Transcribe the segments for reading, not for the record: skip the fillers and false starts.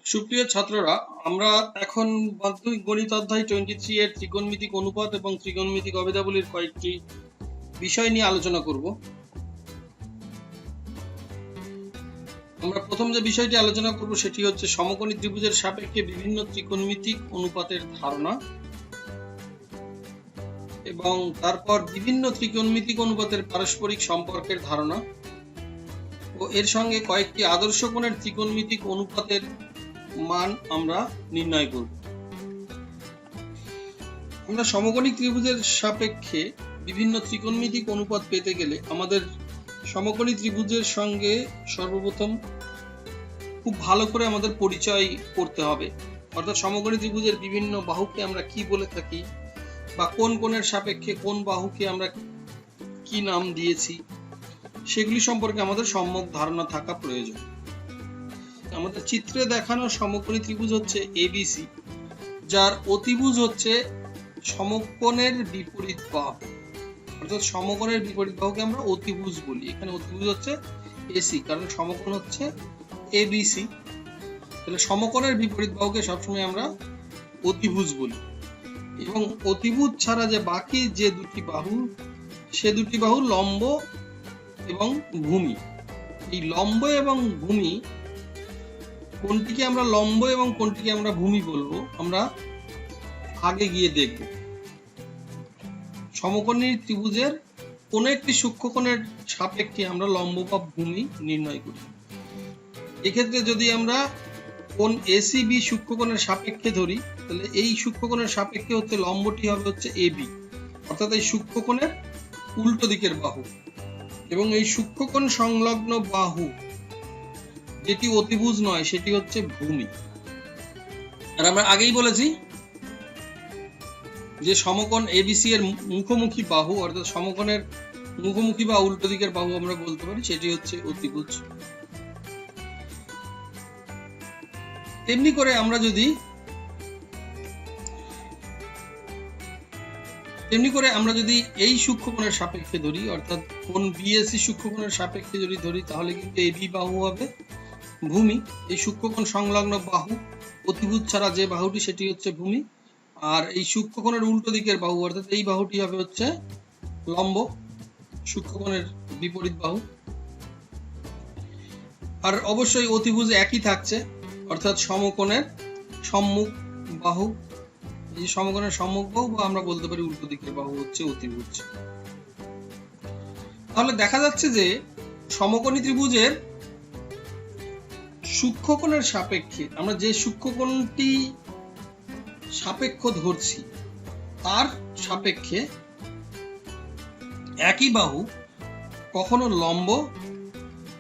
সুপ্রিয় ছাত্ররা, আমরা এখন মাধ্যমিক গণিত অধ্যায় 23 এর ত্রিকোণমিতিক অনুপাত এবং ত্রিকোণমিতিক অভেদাবলীর কয়েকটি বিষয় নিয়ে আলোচনা করব। আমরা প্রথম যে বিষয়টি আলোচনা করব সেটি হচ্ছে সমকোণী ত্রিভুজের সাপেক্ষে বিভিন্ন ত্রিকোণমিতিক অনুপাতের ধারণা, এবং তারপর বিভিন্ন ত্রিকোণমিতিক অনুপাতের পারস্পরিক সম্পর্কের ধারণা ও এর সঙ্গে কয়েকটি আদর্শ কোণের ত্রিকোণমিতিক অনুপাতের মান আমরা নির্ণয় করব। আমরা সমকোণী ত্রিভুজের সাপেক্ষে বিভিন্ন ত্রিকোণমিতিক অনুপাত পেতে গেলে আমাদের সমকোণী ত্রিভুজের সঙ্গে সর্বপ্রথম খুব ভালো করে আমাদের পরিচয় করতে হবে। অর্থাৎ সমকোণী ত্রিভুজের বিভিন্ন বাহুকে আমরা কি বলে থাকি, বা কোন কোণের সাপেক্ষে কোন বাহুকে আমরা কি নাম দিয়েছি, সেগুলি সম্পর্কে আমাদের সম্যক ধারণা থাকা প্রয়োজন। আমাদের চিত্রে দেখানো সমকোণী ত্রিভুজ হচ্ছে এবিসি, যার অতিভুজ হচ্ছে সমকোণের বিপরীত বাহু। অর্থাৎ সমকোণের বিপরীত বাহুকে আমরা অতিভুজ বলি। এখানে অতিভুজ হচ্ছে এসি, কারণ সমকোণ হচ্ছে এবিসি। তাহলে সমকোণের বিপরীত বাহুকে সবসময় আমরা অতিভুজ বলি। এবং অতিভুজ ছাড়া যে বাকি যে দুটি বাহু, সে দুটি বাহু লম্ব এবং ভূমি। এই লম্ব এবং ভূমি, কোনটিকে আমরা লম্ব এবং কোনটিকে আমরা ভূমি বলবো, আমরা আগে গিয়ে দেখব। সমকোণী ত্রিভুজের কোন একটি সূক্ষ্মকোণের সাপেক্ষে আমরা লম্ব বা ভূমি নির্ণয় করি। এক্ষেত্রে যদি আমরা কোণ এসিবি সূক্ষ্মকোণের সাপেক্ষে ধরি, তাহলে এই সূক্ষ্মকোণের সাপেক্ষে হচ্ছে লম্বটি হবে হচ্ছে এবি, অর্থাৎ এই সূক্ষ্মকোণের উল্টো দিকের বাহু। এবং এই সূক্ষ্মকোণ সংলগ্ন বাহু যেটি অতিভুজ নয়, সেটি হচ্ছে ভূমি। আর আমরা আগেই বলেছি যে সমকোণ এবিসি এর মুখোমুখি বাহু, অর্থাৎ সমকোণের মুখোমুখি বা উল্টো দিকের বাহু আমরা বলতে পারি, সেটি হচ্ছে অতিভুজ। তেমনি করে আমরা যদি এই সূক্ষ্মকোণের সাপেক্ষে ধরি, অর্থাৎ কোণ বিএসি সূক্ষ্মকোণের সাপেক্ষে যদি ধরি, তাহলে কিন্তু এবি বাহু হবে ভূমি। এই সূক্ষ্মকোণ সংলগ্ন বাহু অতিভুজ ছাড়া যে বাহুটি, সেটি হচ্ছে ভূমি। আর এই সূক্ষ্মকোণের উল্টো দিকের বাহু, অর্থাৎ এই বাহুটি হবে হচ্ছে লম্ব, সূক্ষ্মকোণের বিপরীত বাহু। আর অবশ্যই অতিভুজ একই থাকছে, অর্থাৎ সমকোণের সম্মুখ বাহু। এই সমকোণের সম্মুখ বাহু বা আমরা বলতে পারি উল্টো দিকের বাহু হচ্ছে অতিভুজ। তাহলে দেখা যাচ্ছে যে সমকোণী ত্রিভুজের সূক্ষ্মকোণের সাপেক্ষে আমরা যে সূক্ষ্মকোণটি সাপেক্ষ ধরছি, তার সাপেক্ষে একই বাহু কখনো লম্ব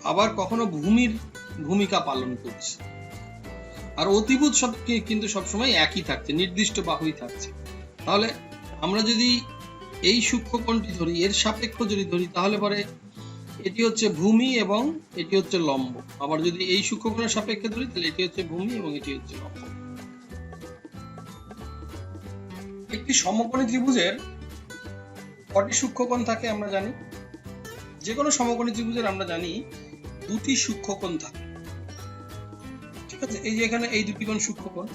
আবার কখনো ভূমির ভূমিকা পালন করছে। আর অতিভুজ কিন্তু সবসময় একই থাকছে, নির্দিষ্ট বাহুই থাকছে। তাহলে আমরা যদি এই সূক্ষ্মকোণটি ধরি, এর সাপেক্ষ যদি ধরি, তাহলে পরে এটি হচ্ছে ভূমি এবং এটি হচ্ছে লম্ব। আবার যদি এই সূক্ষ্মকোণের সাপেক্ষে ধরি, তাহলে এটি হচ্ছে ভূমি এবং এটি হচ্ছে লম্ব। একটি সমকোণী ত্রিভুজের কটি সূক্ষ্মকোণ থাকে আমরা জানি? যে কোনো সমকোণী ত্রিভুজের আমরা জানি দুটি সূক্ষ্মকোণ থাকে, ঠিক আছে? এই যে এখানে এই দুটি কোণ সূক্ষ্মকোণ।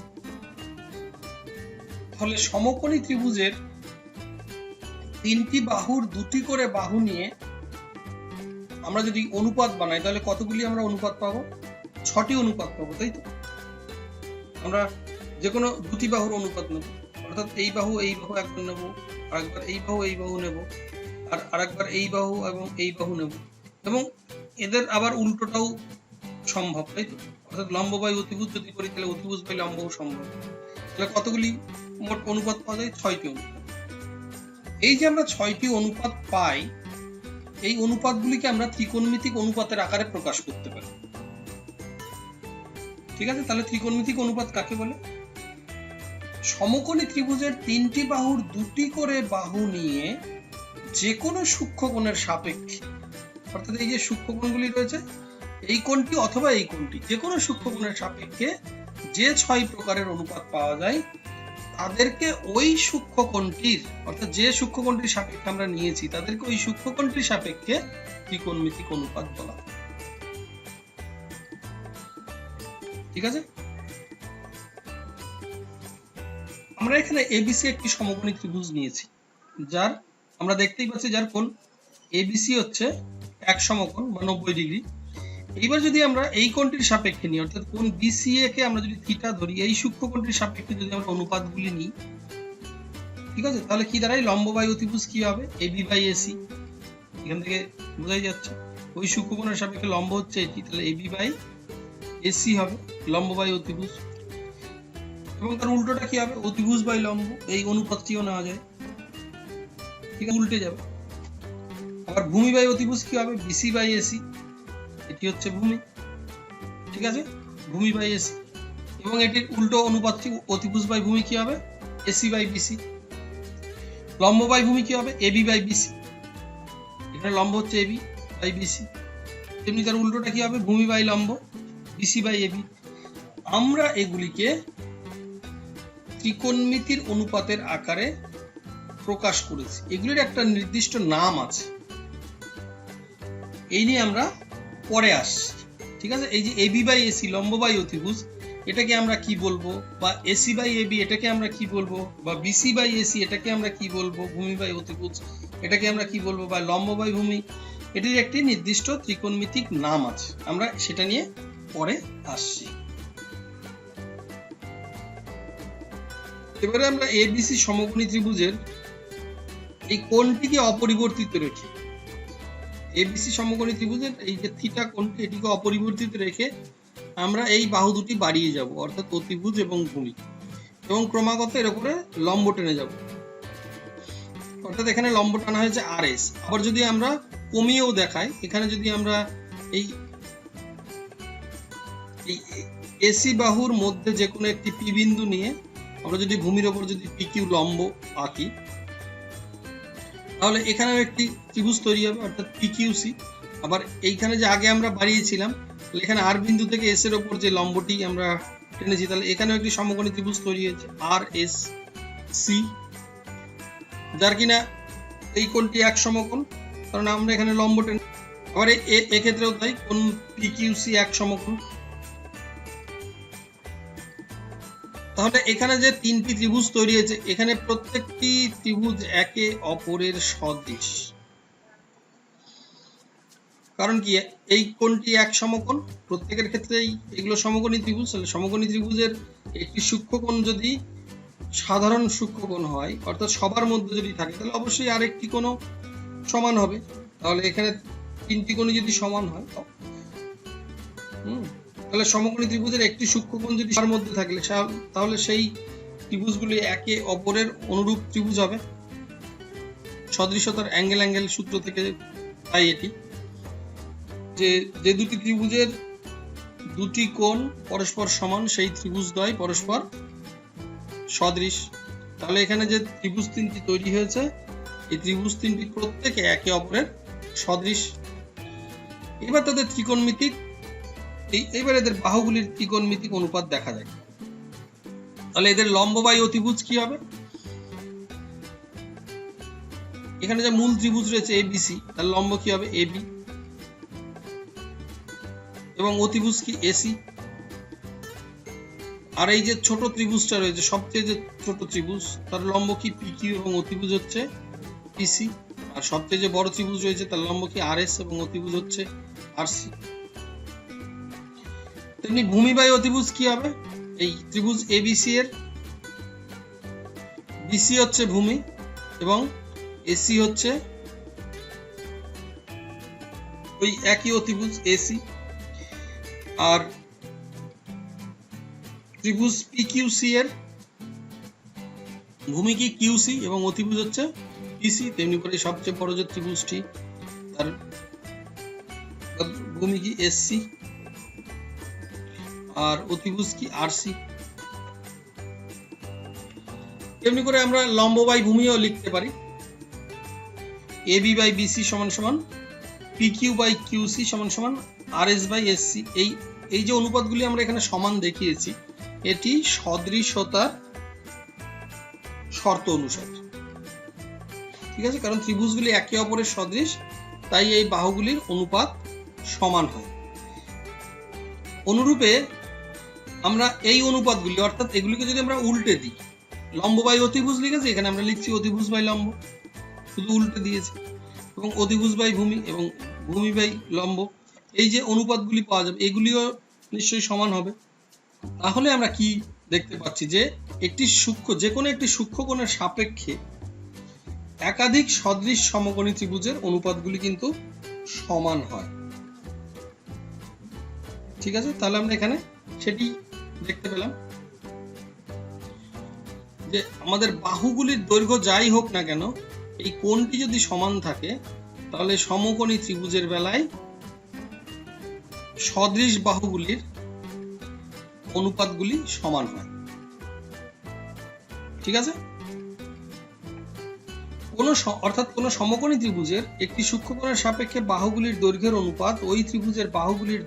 তাহলে সমকোণী ত্রিভুজের তিনটি বাহুর দুটি করে বাহু নিয়ে আমরা যদি অনুপাত বানাই, তাহলে কতগুলি আমরা অনুপাত পাবো? 6টি অনুপাত পাবো, তাই তো? আমরা যে কোনো দুটি বাহুর অনুপাত নেব, অর্থাৎ এই বাহু একবার নেব, আরেকবার এই বাহু নেব, আর আরেকবার এই বাহু এবং এই বাহু নেব, এবং এদের আবার উল্টোটাও সম্ভব, তাই তো? অর্থাৎ লম্ব বাই অতিভুজ যদি করি, তাহলে অতিভুজ বাই লম্বও সম্ভব। তাহলে কতগুলি মোট অনুপাত পাওয়া যায়? 6টি অনুপাত। এই যে আমরা 6টি অনুপাত পাই, এই অনুপাতগুলিকে আমরা ত্রিকোণমিতিক অনুপাতের আকারে প্রকাশ করতে পারি, ঠিক আছে? তাহলে ত্রিকোণমিতিক অনুপাত কাকে বলে? সমকোণী ত্রিভুজের তিনটি বাহুর দুটি করে বাহু নিয়ে যে কোনো সূক্ষ্মকোণের সাপেক্ষে, অর্থাৎ এই যে সূক্ষ্মকোণগুলি রয়েছে, এই কোণটি অথবা এই কোণটি, যে কোনো সূক্ষ্মকোণের সাপেক্ষে যে 6 প্রকারের অনুপাত পাওয়া যায়, তাদেরকে ওই সূক্ষ্মকোণটির, অর্থাৎ যে সূক্ষ্মকোণটির সাপেক্ষে আমরা নিয়েছি, তাদেরকে ওই সূক্ষ্মকোণটির সাপেক্ষে ত্রিকোণমিতিক অনুপাত বলা হয়, ঠিক আছে? আমরা এখানে এবিসি একটি সমকোণী ত্রিভুজ নিয়েছি, যার আমরা দেখতেই পাচ্ছি যার কোণ এবিসি হচ্ছে এক সমকোণ বা 90 ডিগ্রি। এইবার যদি আমরা এই কোণটির সাপেক্ষে নিই, অর্থাৎ কোণ বিসিএ কে আমরা যদি থিটা ধরি, এই সূক্ষ্ম কোণটির সাপেক্ষে যদি আমরা অনুপাতগুলি নিই, ঠিক আছে, তাহলে কি দাঁড়ায়? লম্ব বাই অতিভুজ কি হবে? AB by AC. এখান থেকে বোঝাই যাচ্ছে ওই সূক্ষ্ম কোণের সাপেক্ষে লম্ব হচ্ছে এটি, তাহলে এবি বাই এসি হবে লম্ব বাই অতিভুজ। এবং তার উল্টোটা কি হবে? অতিভুজ বাই লম্ব। এই অনুপাতটিও নেওয়া যায়, ঠিক আছে, উল্টে যাবে। আবার ভূমি বাই অতিভুজ কি হবে? BC by AC. এটি হচ্ছে ভূমি, ঠিক আছে, ভূমি বাই এসি। এবং এটির উল্টো অনুপাতটি অতিভুজ বাই ভূমি কি হবে? AC by BC. লম্ব বাই ভূমি কি হবে? AB by BC. এখানে লম্ব হচ্ছে এবি বাই বিসি, তেমনি তার উল্টোটা কি হবে? ভূমি বাই লম্ব, বিসি বাই এবি। আমরা এগুলিকে ত্রিকোণমিতির অনুপাতের আকারে প্রকাশ করেছি। এগুলির একটা নির্দিষ্ট নাম আছে, এই নিয়ে আমরা পরে আসছি, ঠিক আছে। এই যে এবি বাই এসি লম্ব বাই অতিভুজ, এটাকে আমরা কি বলবো? বা এসি বাই এবি এটাকে আমরা কি বলবো? বা বিসি বাই এসি এটাকে আমরা কি বলবো? ভূমি বাই অতিভুজ এটাকে আমরা কি বলবো? বা লম্ব বাই ভূমি। এটির একটি নির্দিষ্ট ত্রিকোণমিতিক নাম আছে, আমরা সেটা নিয়ে পরে আসছি। এবারে আমরা এবিসি সমকোণী ত্রিভুজের এই কোণটিকে অপরিবর্তিত রেখে, এবিসি সমকোণী ত্রিভুজের এই যে থিটা কোণটি, এটিকে অপরিবর্তিত রেখে আমরা এই বাহু দুটি বাড়িয়ে যাব, অর্থাৎ অতিভুজ এবং ভূমি, এবং ক্রমাগত এর উপরে লম্ব টেনে যাব। অর্থাৎ এখানে লম্ব টানা হয়েছে আর এস। আবার যদি আমরা কমিয়েও দেখাই, এখানে যদি আমরা এই এসি বাহুর মধ্যে যে কোনো একটি পি বিন্দু নিয়ে আমরা যদি ভূমির ওপর যদি পি কিউ লম্ব আঁকি, তাহলে এখানেও একটি ত্রিভুজ তৈরি হবে, অর্থাৎ পি কিউ সি। আবার এইখানে যে আগে আমরা বাড়িয়েছিলাম, এখানে আর বিন্দু থেকে এস এর ওপর যে লম্বটি আমরা টেনেছি, তাহলে এখানেও একটি সমকোণী ত্রিভুজ তৈরি হয়েছে আর এস সি, যার কিনা এই কোণটি এক সমকোণ, কারণ আমরা এখানে লম্ব টেনে। আবার এক্ষেত্রেও তাই, কোণ পি কিউ সি এক সমকোণ। তাহলে এখানে যে তিনটি ত্রিভুজ তৈরি হয়েছে, এখানে প্রত্যেকটি ত্রিভুজ একে অপরের সদৃশ। কারণ কি? এই কোণটি এক সমকোণ, প্রত্যেকের ক্ষেত্রেই এগুলো সমকোণী ত্রিভুজ। তাহলে সমকোণী ত্রিভুজের একটি সূক্ষ্মকোণ যদি সাধারণ সূক্ষ্মকোণ হয়, অর্থাৎ সবার মধ্যে যদি থাকে, তাহলে অবশ্যই আরেকটি কোণও সমান হবে। তাহলে এখানে তিনটি কোণই যদি সমান হয়, তাহলে সমকোণী ত্রিভুজের একটি সূক্ষ্মকোণ যদি সবার মধ্যে থাকলে, তাহলে সেই ত্রিভুজগুলি একে অপরের অনুরূপ ত্রিভুজ হবে। সদৃশতার অ্যাঙ্গেল সূত্র থেকে তাই এটি, যে দুটি ত্রিভুজের দুটি কোণ পরস্পর সমান, সেই ত্রিভুজদ্বয় পরস্পর সদৃশ। তাহলে এখানে যে ত্রিভুজ তিনটি তৈরি হয়েছে, এই ত্রিভুজ তিনটি প্রত্যেকে একে অপরের সদৃশ। এবার তাদের ত্রিকোণমিতিক, এইবার এদের বাহুগুলির ত্রিকোণমিতিক অনুপাত দেখা যায়। তাহলে এদের লম্ব বাই অতিভুজ কি হবে? এখানে যে মূল ত্রিভুজ রয়েছে এবিসি, তার লম্ব কি হবে? এবি, এবং অতিভুজ কি? এসি। আর এই যে ছোট ত্রিভুজটা রয়েছে, সবচেয়ে যে ছোট ত্রিভুজ, তার লম্ব কি? পিকিউ, এবং অতিভুজ হচ্ছে পিসি। আর সবচেয়ে যে বড় ত্রিভুজ রয়েছে, তার লম্ব কি? আরএস, এবং অতিভুজ হচ্ছে আরসি। তেমনি ভূমি বাই অতিভুজ কি হবে? এই ত্রিভুজ এবিসি এর বিসি হচ্ছে ভূমি, এবং এসি হচ্ছে ওই একই অতিভুজ এসি। আর ত্রিভুজ পিকিউসি এর ভূমি কি? কিউসি, এবং অতিভুজ হচ্ছে পিসি। তেমনি করে সবচেয়ে বড় যে ত্রিভুজটি, তার ভূমি কি? এসসি, আর অতিভুজ কি? আরসি। তেমনি করে আমরা লম্ব বাই ভূমিও লিখতে পারি, এবি বাই বিসি সমান সমান পিকিউ বাই কিউসি সমান সমান আরএস বাই এসসি। এই যে অনুপাতগুলি আমরা এখানে সমান দেখিয়েছি, এটি সদৃশতার শর্ত অনুসারে, ঠিক আছে। কারণ ত্রিভুজগুলি একে অপরের সদৃশ, তাই এই বাহুগুলির অনুপাত সমান হয়। অনুরূপে আমরা এই অনুপাতগুলি, অর্থাৎ এগুলিকে যদি আমরা উল্টে দিই, লম্ব বাই অতিভুজ লিখেছি, এখানে আমরা লিখছি অতিভুজ বাই লম্ব, শুধু উল্টে দিয়েছি, এবং অতিভুজ বাই ভূমি এবং ভূমি বাই লম্ব। এই যে অনুপাতগুলি পাওয়া যাবে এগুলিও নিশ্চয়ই সমান হবে। তাহলে আমরা কি দেখতে পাচ্ছি যে একটি যে কোনো একটি সূক্ষ্মকোণের সাপেক্ষে একাধিক সদৃশ সমকোণী ত্রিভুজের অনুপাতগুলি কিন্তু সমান হয়। ঠিক আছে, তাহলে আমরা এখানে সেটি দেখতে পেলাম যে আমাদের বাহুগুলির দৈর্ঘ্য যাই হোক না কেন, এই কোণটি যদি সমান থাকে তাহলে সমকোণী ত্রিভুজের বেলায় সদৃশ বাহুগুলির অনুপাতগুলি সমান হয়। ঠিক আছে, অর্থাৎ কোন সমকোণী ত্রিভুজের একটি সূক্ষ্মকোণের সাপেক্ষে বাহুগুলির দৈর্ঘ্যের অনুপাত ওই ত্রিভুজের বাহুগুলির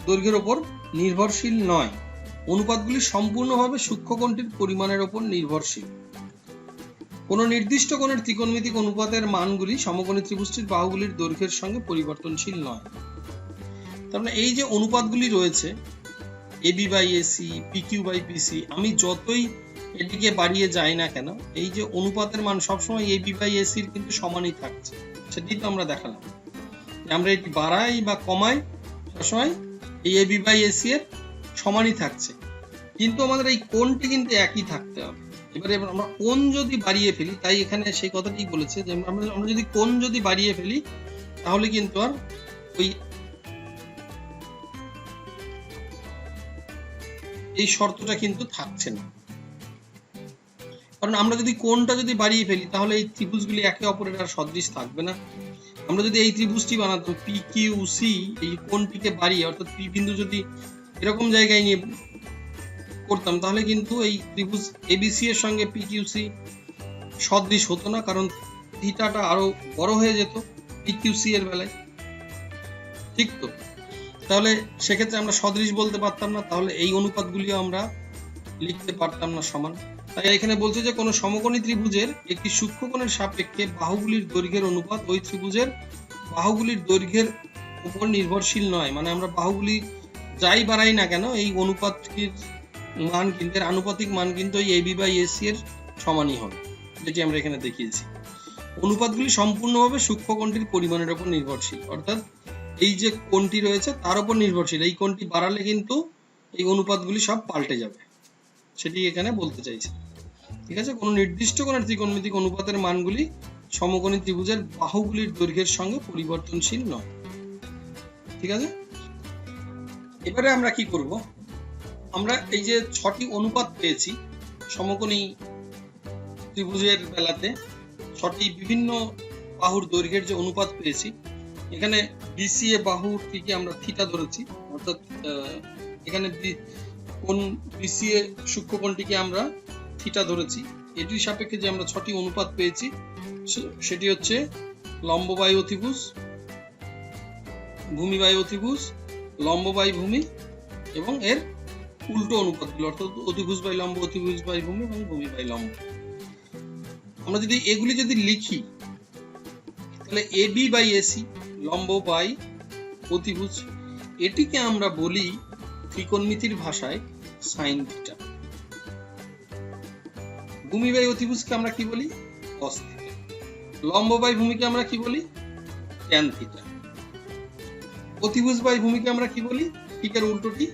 দৈর্ঘ্যের উপর নির্ভরশীল নয়। অনুপাতগুলি সম্পূর্ণভাবে সূক্ষ্মকোণটির পরিমাণের উপর নির্ভরশীল। কোন নির্দিষ্ট কোণের ত্রিকোণমিতিক অনুপাতের মানগুলি সমকোণী ত্রিভুজটির বাহুগুলির দৈর্ঘ্যের সঙ্গে পরিবর্তনশীল নয়। তার মানে এই যে অনুপাতগুলি রয়েছে AB by AC, PQ by PC, আমি যতই এটিকে বাড়িয়ে যাই না কেন এই যে অনুপাতের মান সবসময় এবি বাই এসির কিন্তু সমানই থাকছে। সেটি তো আমরা দেখালাম, আমরা এটি বাড়াই বা কমাই সবসময় এই এবি বাই এসি এর সমানই থাকছে, কিন্তু আমাদের এই কোণটি কিন্তু একই থাকতে হবে। এবারে আমরা কোণ যদি বাড়িয়ে ফেলি, তাই এখানে সেই কথাটি বলেছে যে আমরা যদি কোণ যদি বাড়িয়ে ফেলি তাহলে কিন্তু আর ওই এই শর্তটা কিন্তু থাকছে না, কারণ আমরা যদি কোণটা যদি বাড়িয়ে ফেলি তাহলে এই ত্রিভুজগুলি একে অপরের আর সদৃশ থাকবে না। আমরা যদি এই ত্রিভুজটি বানাতাম পি কিউ সি, এই কোণটিকে বাড়িয়ে অর্থাৎ পি বিন্দু যদি এরকম জায়গায় নিয়ে করতাম তাহলে কিন্তু এই ত্রিভুজ এবিসি এর সঙ্গে পি কিউ সি সদৃশ হতো না, কারণ থিটাটা আরো বড় হয়ে যেত পি কিউ সি এর বেলায়। ঠিক তো, তাহলে সেক্ষেত্রে আমরা সদৃশ বলতে পারতাম না, তাহলে এই অনুপাতগুলিও আমরা লিখতে পারতাম না সমান। তাই এখানে বলছে যে কোনো সমকোণী ত্রিভুজের একটি সূক্ষ্মকোণের সাপেক্ষে বাহুগুলির দৈর্ঘ্যের অনুপাত ওই ত্রিভুজের বাহুগুলির দৈর্ঘ্যের উপর নির্ভরশীল নয়। মানে আমরা বাহুগুলি যাই বাড়াই না কেন এই অনুপাতটির মান কিন্তু এর আনুপাতিক মান কিন্তু এই এবি বাই এসি এর সমানই হবে, যেটি আমরা এখানে দেখিয়েছি। অনুপাতগুলি সম্পূর্ণভাবে সূক্ষ্মকোণটির পরিমাণের উপর নির্ভরশীল, অর্থাৎ এই যে কোণটি রয়েছে তার উপর নির্ভরশীল। এই কোণটি বাড়ালে কিন্তু এই অনুপাতগুলি সব পাল্টে যাবে, সেটি এখানে বলতে চাইছে। ঠিক আছে, কোনো নির্দিষ্ট কোণের ত্রিকোণমিতিক অনুপাতের মানগুলি সমকোণী ত্রিভুজের বাহুগুলির দৈর্ঘ্যের সঙ্গে পরিবর্তনশীল নয়। ঠিক আছে, এবারে আমরা কি করব, আমরা এই যে 6টি অনুপাত পেয়েছি সমকোণী ত্রিভুজের বেলাতে, 6টি বিভিন্ন বাহুর দৈর্ঘ্যের যে অনুপাত পেয়েছি, এখানে বিসিএ বাহুটিকে আমরা থিটা ধরেছি, অর্থাৎ এখানে কোণ বিসিএ সূক্ষ্মকোণটিকে আমরা থিটা ধরেছি। এটির সাপেক্ষে যে আমরা 6টি অনুপাত পেয়েছি সেটি হচ্ছে লম্ব বাই অতিভুজ, ভূমি বাই অতিভুজ, লম্ব বাই ভূমি এবং এর উল্টো অনুপাতগুলো, অর্থাৎ অতিভুজ বাই লম্ব, অতিভুজ বাই ভূমি এবং ভূমি বাই লম্ব। আমরা যদি এগুলি যদি লিখি তাহলে এবি বাই এসি, লম্ব বাই অতিভুজ, এটিকে আমরা বলি ত্রিকোণমিতির ভাষায় সাইন থিটা। ভূমি বাই অতিভুজকে আমরা কি বলি, কস থিটা। লম্ব বাই ভূমিকে আমরা কি বলি, ট্যান থিটা। অতিভুজ বাই ভূমিকে আমরা কি বলি, থিটার উল্টোটি,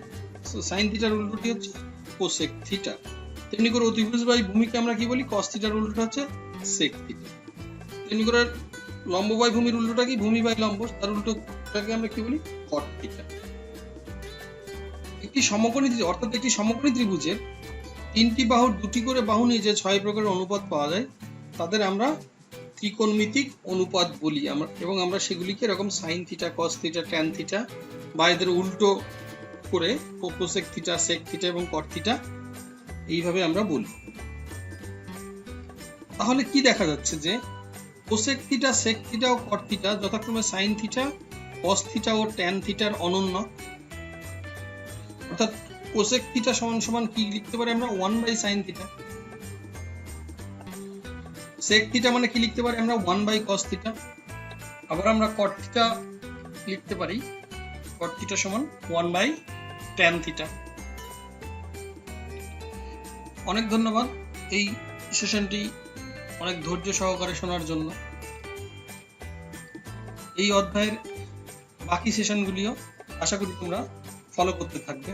সাইন থিটার উল্টোটি হচ্ছে কোসেক থিটা। তেমনি করে অতিভুজ বাই ভূমিকে আমরা কি বলি, কস থিটার উল্টোটা হচ্ছে সেক থিটা। তেমনি করে লম্ব বাই ভূমির উল্টোটা কি, ভূমি বাই লম্ব, তার উল্টোটাকে আমরা কি বলি, কট থিটা। একটি সমকোণী অর্থাৎ একটি সমকোণী ত্রিভুজের 3টি বাহুর 2টি করে বাহু নিয়ে যে 6 প্রকারের অনুপাত পাওয়া যায় তাদের আমরা ত্রিকোণমিতিক অনুপাত বলি। এবং আমরা সেগুলিকে এরকম sine theta, cos theta, tan theta বা এদের উল্টো করে কোসেক থিটা, সেক থিটা এবং কট থিটা এইভাবে আমরা বলি। তাহলে কি দেখা যাচ্ছে যে কোসেক থিটা, সেক থিটা ও কট থিটা যথাক্রমে সাইন থিটা, কস থিটা ও ট্যান থিটার অনন্য। অর্থাৎ কোসেক থিটা সমান সমান কি লিখতে পারি আমরা, 1/sin থিটা। সেক থিটা মানে কি লিখতে পারি আমরা, 1/cos থিটা। আবার আমরা কট থিটা লিখতে পারি, কট থিটা সমান 1/tan থিটা। অনেক ধন্যবাদ এই সেশনটি অনেক ধৈর্য সহকারে শোনার জন্য। এই অধ্যায়ের বাকি সেশনগুলিও আশা করি তোমরা ফলো করতে থাকবে।